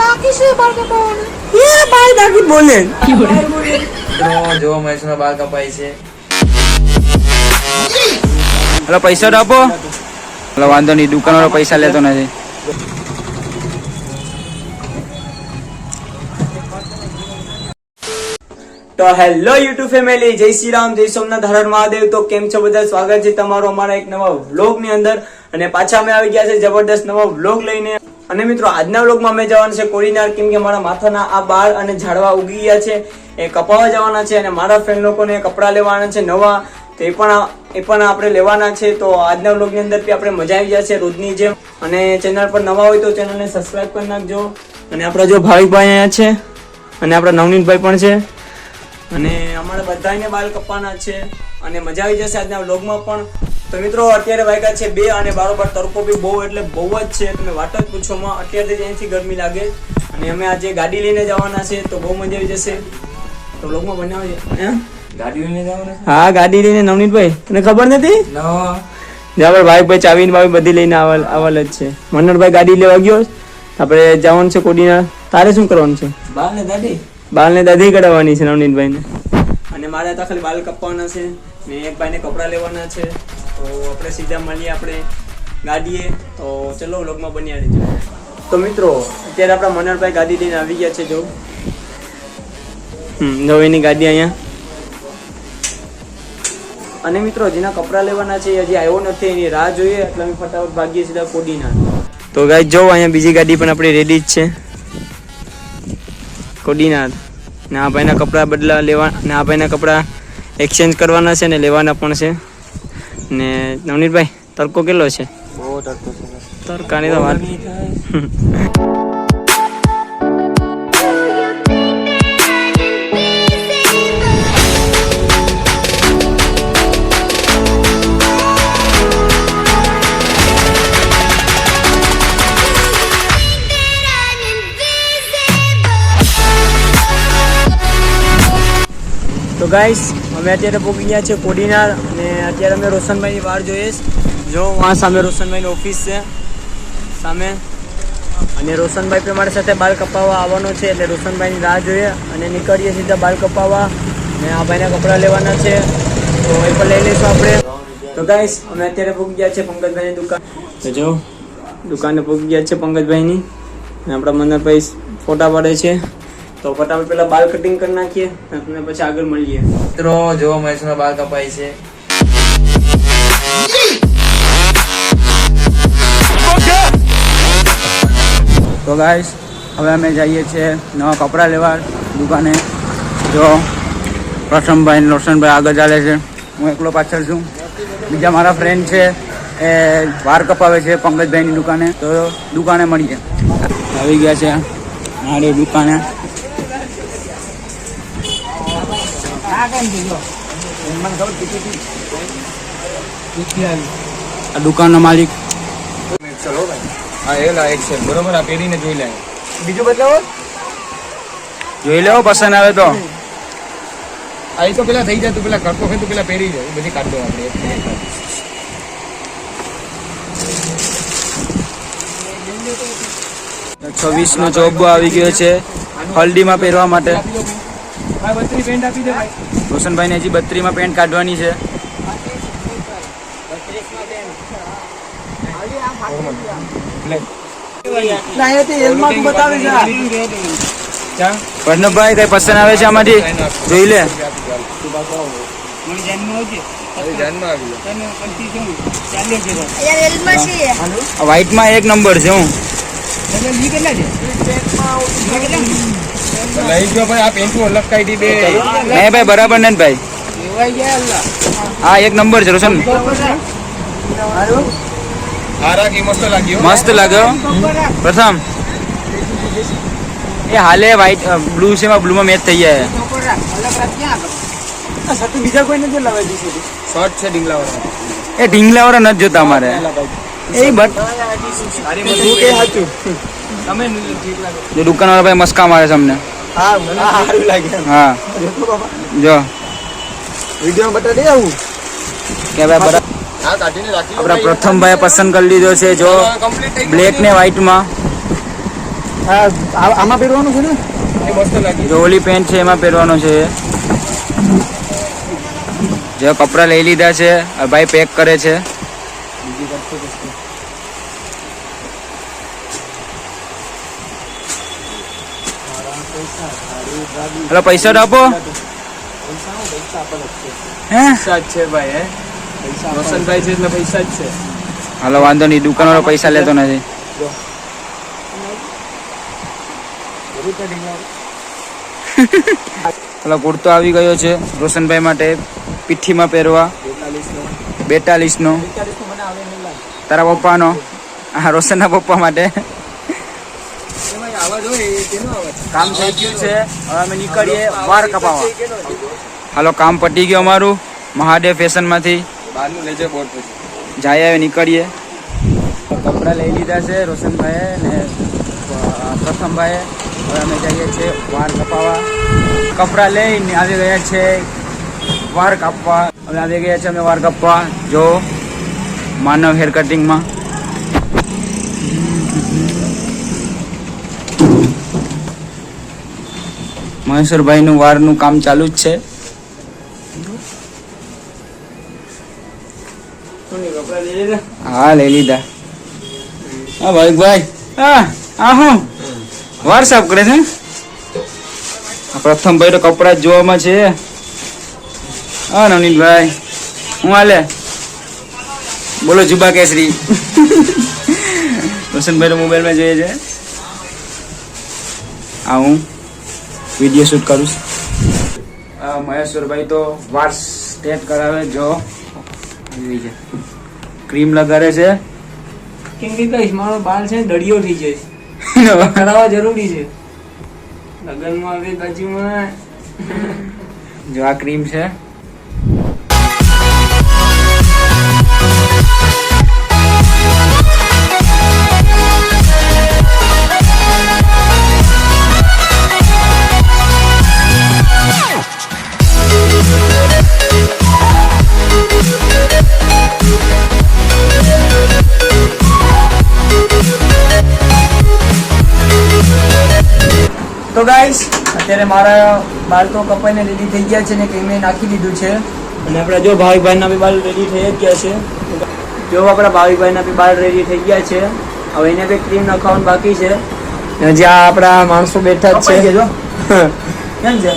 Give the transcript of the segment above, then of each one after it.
બાકી છે બાલ કપાવવાનું. એ બાલ બાકી બોલે. મિત્રો જો મહેશના બાલ કપાય છે. હલો પૈસા તો આપો. હલો વાંધો નહીં, દુકાન વાળો પૈસા લેતો નથી. તો હેલો યુટ્યુબ ફેમિલી, જય શ્રી રામ, જય સોમનાથ, હર હર મહાદેવ. તો કેમ છો બધા? સ્વાગત છે તમારું અમારા એક નવા વ્લોગ ની અંદર. અને પાછા અમે આવી ગયા છે જબરદસ્ત નવા વ્લોગ લઈને. અને મિત્રો આજના વ્લોગમાં અમે જવાના છે કોડીનાર, કેમ કે મારા માથાના આ બાળ અને ઝાડવા ઉગી ગયા છે, એ કપાવવા જવાના છે. અને મારા ફ્રેન્ડ લોકોને કપડાં લેવાના છે નવા, તો એ પણ આપણે લેવાના છે. તો આજના વ્લોગની અંદર આપણે મજા આવી જશે રોજની જેમ. અને ચેનલ પર નવા હોય તો ચેનલને સબસ્ક્રાઇબ કરી નાખજો. અને આપણા જો ભાવિકભાઈ અહીંયા છે, અને આપણા નવનીતભાઈ પણ છે. અને અમારે બધાને બાલ કપવાના છે, અને મજા આવી જશે આજના વ્લોગમાં પણ. તો મિત્રો અત્યારે વાગ્યા છે 2 અને બારોબાર તડકો બી બહુ એટલે બહુ જ છે. તમે વાત જ પૂછો માં, અત્યારથી જ અહીંથી ગરમી લાગે. અને અમે આજે ગાડી લઈને જવાના છે, તો બહુ મજા આવી જશે. તો વ્લોગમાં બનાવજે. ગાડી લઈને જવાનું છે? હા ગાડી લઈને. નવનીતભાઈ તને ખબર નથી? જાબર ભાઈ ચાવીને બાવી બધી લઈને આવલ જ છે. મનોહરભાઈ ગાડી લેવા ગયો, આપણે જવાનું છે કોડીના. તારે શું કરવાનું છે? બાલ ને દાઢી કઢાવવાની છે નવનીતભાઈ ને. અને મારે તો ખાલી બાલ કપવાના છે, ને એક ભાઈને કપડા લેવાના છે. તો આપણે સીધા મળીએ આપણે ગાડીએ. તો ચલો વ્લોગમાં બન્યા રહેજો. તો મિત્રો અત્યારે આપણા મનોહરભાઈ ગાડી લઈને આવી ગયા છે. જો એની ગાડી અહીંયા. અને મિત્રો જેના કપડાં લેવાના છે હજી આવ્યો નથી, એની રાહ જોઈએ, એટલે અમે ફટાફટ ભાગીએ સીધા કોડીના. તો ગાઈસ જો અહીંયા બીજી ગાડી પણ આપણી રેડી જ છે, કોડીનાર. ને આ ભાઈના કપડાં બદલા લેવા, ને આ ભાઈના કપડાં એક્સચેન્જ કરવાના છે ને લેવાના પણ છે. ને નવનીતભાઈ તડકો કેટલો છે? બહુ તડકો છે. તડકાની તો વાત. તો ગાઈસ અમે અત્યારે પહોંચી ગયા છે કોડીનાર. અને અત્યારે અમે રોશનભાઈની બહાર જોઈએ. જો વहाँ સામે રોશનભાઈની ઓફિસ છે સામે. અને રોશનભાઈ પણ મારી સાથે બાલ કપાવવા આવવાનો છે, એટલે રોશનભાઈની રાહ જોઈએ અને નીકળીએ સીધા બાલ કપાવવા. ને આ ભાઈના કપડાં લેવાના છે, તો એ પણ લઈ લઈશું આપણે. તો ગાઈસ અમે અત્યારે પહોંચી ગયા છે પંકજભાઈની દુકાન. તો જો દુકાને પહોંચી ગયા છે પંકજભાઈની. અને આપણા મનોહરભાઈ ફોટા પાડે છે. તો ફટાફટ પેલા બાલ કટિંગ કરી નાખીએ, અને પછી આગળ મળીએ. મિત્રો જો મહેશના બાલ કપાય છે. તો ગાઈસ હવે અમે જઈએ છીએ નવા કપડાં લેવા દુકાને. જો પ્રથમભાઈ ને રોશનભાઈ આગળ ચાલે છે, હું એકલો પાછળ છું. બીજા મારા ફ્રેન્ડ છે એ વાર કપાવે છે પંકજભાઈની દુકાને. તો દુકાને મળીએ. આવી ગયા છે મારી દુકાને. આ દુકાનનો માલિક. ચલો ભાઈ, હા એલા એક છે બરોબર. આ પહેરીને જોઈ લે. બીજું બદલાવો, જોઈ લેવો, પસંદ આવે તો. આ તો પેલા થઈ જાય, તું પેલા કરતો હોય તો પેલા પહેરી જાય, બધી કાઢ દો આપણે. 26નો ચોબ્બો આવી ગયો છે હલ્દીમાં પહેરવા માટે. રોશનભાઈને હજી 32માં પેન્ટ કાઢવાની છે. પ્रणवભાઈ કઈ પસંદ આવે છે આમાંથી? જોઈ લે. વ્હાઈટમાં 1 નંબર છે. હું લઈ ગયો ભાઈ. આ પેન્ટ અલગ કાઢી દે. નહીં ભાઈ, બરાબર નહીં ભાઈ. હા 1 નંબર છે રોશન. મસ્ત લાગ્યો. પ્રથમ એ હાલે વ્હાઈટ બ્લુ છે, બ્લુમાં મેચ થઈ જાય. બીજા કોઈ નથી લાવે. શોર્ટ છે ઢીંગલાવાળા. એ ઢીંગલાવાળા નથી જોતા અમારે. એ બટ દુકાન વાળા ભાઈ મસ્કા મારે છે અમને. હા જો વિડીયો બતા દે આવું કે ભાઈ બરાબર. આપણા પ્રથમભાઈ પસંદ કરી લીધો છે જો બ્લેક ને વ્હાઈટમાં. આમાં પહેરવાનું છે ને એ મસ્ત લાગી. જો ઓલી પેન્ટ છે એમાં પહેરવાનો છે. જો કપડા લઈ લીધા છે, હવે ભાઈ પેક કરે છે. हेलो पैसा तो आपो પૈસા જ છે ભાઈ હે રોશનભાઈ છે એટલે પૈસા જ છે. હાલો વાંધો નહીં, દુકાન વાળો પૈસા લેતો નથી. હાલો કુર્તો આવી ગયો છે રોશનભાઈ માટે પીઠીમાં પહેરવા 42 નો. તારા પપ્પાનો, હા રોશનના પપ્પા માટે. કામ થઈ ગયું છે, હવે અમે નીકળીએ વાર કપાવા. હાલો કામ પતી ગયું અમારું મહાદેવ ફેશન માંથી. બહારનું લેજે બોર્ડ પછી જાય હવે નીકળીએ. કપડા લઈ લીધા છે રોશનભાઈએ ને પ્રથમભાઈએ. હવે અમે જઈએ છીએ વાર કપાવા. કપડા લઈને આવી ગયા છે વાર કાપવા. હવે આવી ગયા છે અમે વાર કાપવા. જો માનવ હેર કટિંગમાં. મહેશ્વરભાઈનું વારનું કામ ચાલુ જ છે. હા લઈ લીધા. હા ભાઈ હા હું વાર સાફ કરે છે. પ્રથમ ભાઈ તો કપડા જ જોવામાં છે. હા નવનીતભાઈ હું હાલે બોલો જુબા કેસરી. રોશનભાઈ તો મોબાઈલમાં જોઈએ છે. હા હું વિડીયો શૂટ કરું છું. મહેશ્વરભાઈ તો વાર સ્ટેટ કરાવે. જો ક્રીમ લગાડે છે. કેમ કે કહીશ મારો બાલ છે દડિયો થઈ જાય કરાવવા જરૂરી છે લગનમાં આવે બાજુમાં. જો આ ક્રીમ છે. તો ગાઈસ અત્યારે મારા બાલ તો કપાઈને રેડી થઈ ગયા છે ને ક્રીમે નાખી દીધું છે. અને આપણા જો ભાવિકભાઈના બી બાલ રેડી થઈ જ ગયા છે. જો આપણા ભાવિકભાઈના બી બાલ રેડી થઈ ગયા છે. હવે એને બી ક્રીમ નાખવાનું બાકી છે. જ્યાં આપણા માણસો બેઠા જ છે. કેમ છે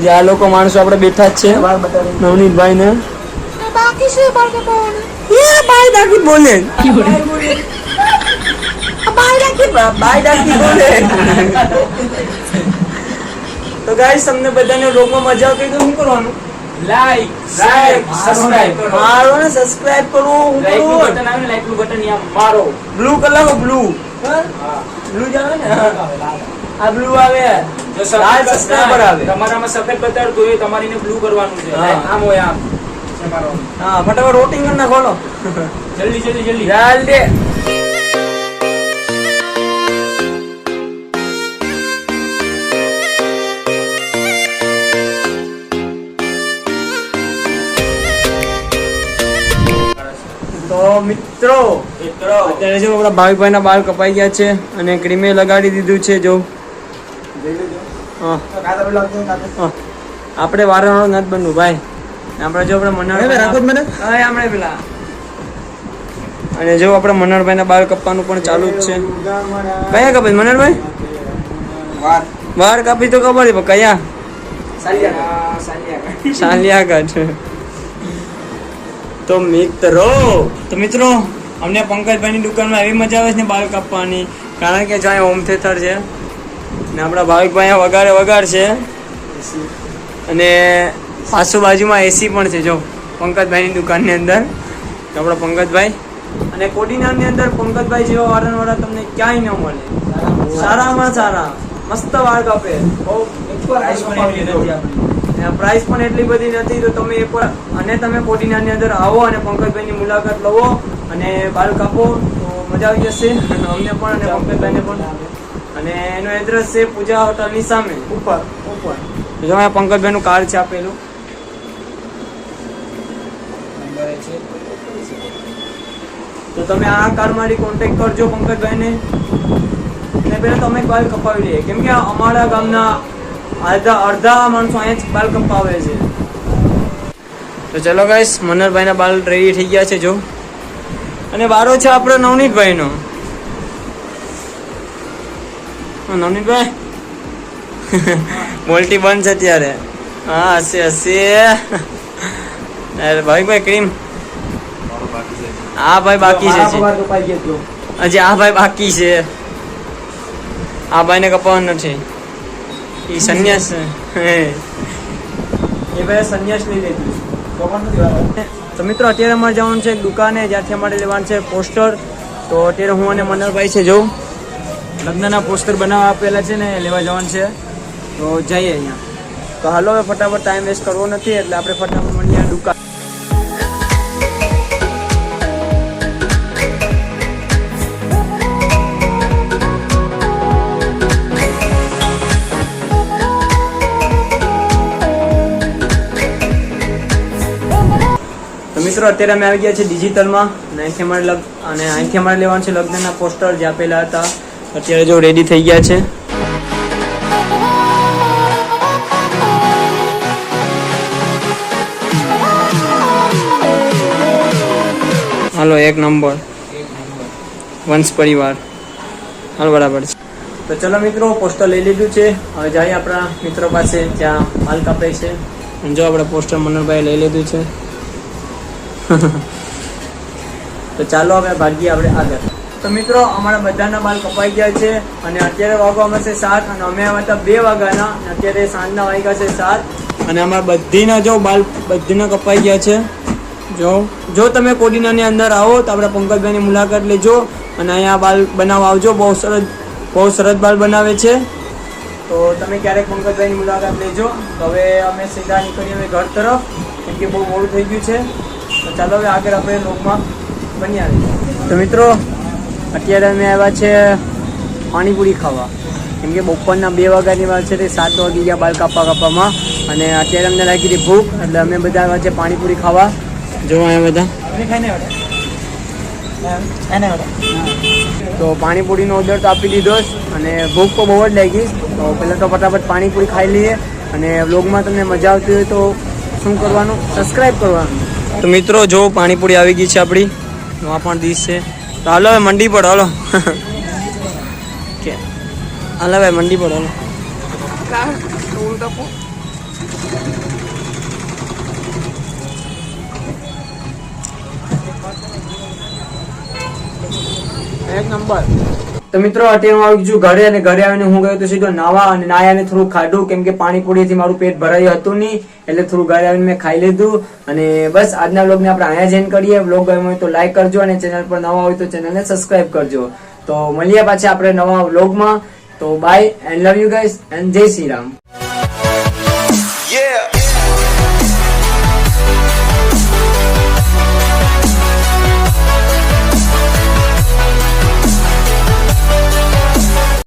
જે આ લોકો માણસો આપણે બેઠા જ છે નવનીતભાઈ ને બાકી છે બાલ કપાવવાનું. બાય ડાકી બોલે બાય ડાકી બોલે. તો ગાઈસ તમને બધાને વ્લોગમાં મજા આવતી તો શું કરવાનું? લાઈક સબસ્ક્રાઇબ મારો ને સબસ્ક્રાઇબ કરો. હું લાઈક નું કરું બટન આવે ને, લાઈક નું બટન અહીંયા મારો. બ્લુ કલર બ્લુ બ્લુ જ આવે ને. આ બ્લુ આવે જો લાલ સબસ્ક્રાઇબર આવે. તમારામાં સફેદ બતાડતું હોય તમારીને બ્લુ કરવાનું છે. હા. આમ હોય આમ છે મારવાનું. હા ફટાફટ રોટિંગ કરી નાખો. જલ્દી જલ્દી જલ્દી. જલ્દી. તો મિત્રો અત્યારે જો આપણા ભાવિકભાઈના બાલ કપાઈ ગયા છે અને ક્રીમે લગાડી દીધું છે. જો આપણે વારવાનો નથી બનવું ભાઈ. આપણે જો આપણે મનાડ પેલા અને જો આપણે મનાડભાઈના બાલ કપવાનું પણ ચાલુ જ છે. કયા કપાય મનાડભાઈ? વાર કાપી તો ખબર છે પણ કયા? સાલિયા છે. તો મિત્રો અમને પંકજભાઈની દુકાનમાં એવી મજા આવે છે ને બાલ કાપવાની. કારણ કે જો અહીંયા હોમ થિયેટર છે ને આપણા ભાવિકભાઈ અહીંયા વગાડ છે અને બાજુમાં એસી પણ છે. જો પંકજભાઈની દુકાનની અંદર તો આપણા પંકજભાઈ અને કોડીનારની અંદર પંકજભાઈ જેવા વારંવાર તમને ક્યાંય ન મળે. સારામાં સારા મસ્ત વાળ કાપે. પ્રાઇસ પણ એટલી બધી નથી. તો તમે એકવાર અને તમે કોડીનારની અંદર આવો અને પંકજભાઈની મુલાકાત લવો અને બાલ કાપો તો મજા આવી જશે અમને પણ અને પંકજભાઈને પણ. અને એનો એડ્રેસ છે પૂજા હોટલની સામે ઉપર. જો અહીંયા પંકજભાઈનું કાર્ડ છે આપેલું. તો તમે આ કાર્ડ માંથી કોન્ટેક્ટ કરજો પંકજભાઈને. અને પહેલા તો અમે બાલ કપાવી લઈએ, કેમ કે અમારા ગામના અડધા માણસો અહીંયા જ બાલ કપાવે છે. તો ચલો ગાઈસ, મનોહરભાઈના બાલ રેડી થઈ ગયા છે જો, અને વારો છે આપણો નવનીતભાઈનો. નવનીતભાઈ બોલટી બંધ છે ત્યારે. હા હશે હશે. ભાઈ ક્રીમ. હા ભાઈ બાકી છે હજી. આ ભાઈ બાકી છે. આ ભાઈને કપાવવાનું નથી. એ સંન્યાસ એ ભાઈ સંન્યાસ લઈ લીધું. તો મિત્રો અત્યારે અમારે જવાનું છે એક દુકાને, જ્યાંથી અમારે લેવાનું છે પોસ્ટર. તો અત્યારે હું અને મનોહરભાઈ છે જોઉં લગ્નના પોસ્ટર બનાવવા આપેલા છે ને, લેવા જવાનું છે. તો જઈએ અહીંયા. તો હાલો હવે ફટાફટ, ટાઈમ વેસ્ટ કરવો નથી, એટલે આપણે ફટાફટ મળીએ દુકાન. તો મિત્રો અત્યારે અમે આવી ગયા છે ડિજિટલમાં, અને અહીંથી અમારે લેવાનું છે લગ્નના પોસ્ટર જે આપેલા હતા. અત્યારે જો રેડી થઈ ગયા છે. હાલો એક નંબર વંશ પરિવાર. હાલો બરાબર છે. તો ચલો મિત્રો, પોસ્ટર લઈ લીધું છે. હવે જઈએ આપણા મિત્રો પાસે જ્યાં માલ કાપે છે. જો આપણે પોસ્ટર મનોહરભાઈ લઈ લીધું છે. તો ચાલો હવે ભાગીએ આપણે આગળ. તો મિત્રો અમારા બધાના બાલ કપાઈ ગયા છે, અને અત્યારે વાગવામાં છે 7, અને અમે આવ્યા હતા 2 વાગ્યાના, અત્યારે સાંજના વાગ્યા છે 7, અને અમારા બધીના જો બાલ બધીના કપાઈ ગયા છે. જો તમે કોડીનાની અંદર આવો તો આપણે પંકજભાઈની મુલાકાત લેજો, અને અહીંયા બાલ બનાવવા આવજો. બહુ સરસ બાલ બનાવે છે. તો તમે ક્યારેક પંકજભાઈની મુલાકાત લેજો. તો હવે અમે સીધા નીકળીએ હવે ઘર તરફ, કેમ કે બહુ મોડું થઈ ગયું છે. તો ચાલો હવે આગળ આપણે લોકમાં બની આવીએ. તો મિત્રો અત્યારે અમે આવ્યા છે પાણીપુરી ખાવા, કેમ કે બપોરના 2 વાગ્યાની વાત છે, તે 7 વાગી ગયા બાલ કાપવામાં, અને અત્યારે અમને લાગી હતી ભૂખ, એટલે અમે બધા આવ્યા છે પાણીપુરી ખાવા. જો અહીંયા બધા તો પાણીપુરીનો ઓર્ડર તો આપી દીધો જ, અને ભૂખ તો બહુ જ લાગી. તો પહેલાં તો ફટાફટ પાણીપુરી ખાઈ લઈએ, અને વ્લોગમાં તમને મજા આવતી હોય તો શું કરવાનું, સબસ્ક્રાઈબ કરવાનું. તો મિત્રો જો પાણીપુરી આવી ગઈ છે આપણી, આ પણ ડીશ છે. તો હાલો હવે મંડી પર હાલો. હાલો ભાઈ મંડી પર હાલો. એક નંબર. તો મિત્રો અત્યારે હું આવી છું ઘરે, અને ઘરે આવીને હું ગયો તો સીધો નાવા, અને નાયાને થોડું ખાધું, કેમ કે પાણીપુરીથી મારું પેટ ભરાયું હતું નહીં, એટલે થોડું ઘરે આવીને મેં ખાઈ લીધું. અને બસ આજના વ્લોગને આપણે અહીંયા જ એન્ડ કરીએ. વ્લોગ ગમ્યો હોય તો લાઈક કરજો, અને ચેનલ પર નવા હોય તો ચેનલને સબસ્ક્રાઈબ કરજો. તો મળીએ પાછા આપણે નવા વ્લોગમાં. તો bye and love you guys, and Jai Shri Ram.